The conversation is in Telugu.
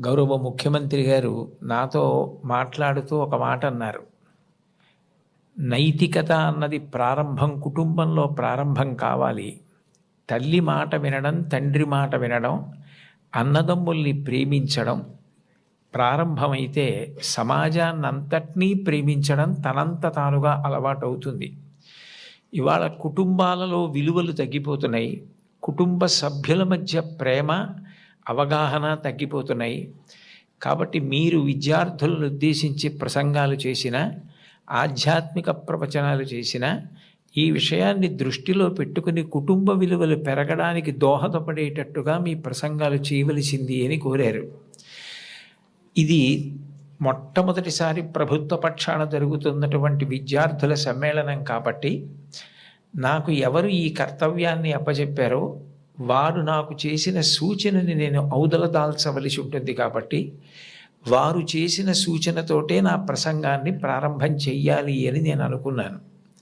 గౌరవ ముఖ్యమంత్రి గారు నాతో మాట్లాడుతూ ఒక మాట అన్నారు. నైతికత అన్నది కుటుంబంలో ప్రారంభం కావాలి. తల్లి మాట వినడం, తండ్రి మాట వినడం, అన్నదమ్ముల్ని ప్రేమించడం ప్రారంభమైతే సమాజాన్నంతటినీ ప్రేమించడం తనంత తానుగా అలవాటవుతుంది. ఇవాళ కుటుంబాలలో విలువలు తగ్గిపోతున్నాయి. కుటుంబ సభ్యుల మధ్య ప్రేమ, అవగాహన తగ్గిపోతున్నాయి. కాబట్టి మీరు విద్యార్థులను ఉద్దేశించి ప్రసంగాలు చేసిన, ఆధ్యాత్మిక ప్రవచనాలు చేసిన, ఈ విషయాన్ని దృష్టిలో పెట్టుకుని కుటుంబ విలువలు పెరగడానికి దోహదపడేటట్టుగా మీ ప్రసంగాలు చేయవలసింది అని కోరారు. ఇది మొట్టమొదటిసారి ప్రభుత్వ పక్షాన జరుగుతున్నటువంటి విద్యార్థుల సమ్మేళనం కాబట్టి నాకు ఎవరు ఈ కర్తవ్యాన్ని అప్పచెప్పారో వారు నాకు చేసిన సూచనని నేను ఔదలదాల్చవలసి ఉంటుంది. కాబట్టి వారు చేసిన సూచనతోటే నా ప్రసంగాన్ని ప్రారంభం చెయ్యాలి అని నేను అనుకున్నాను.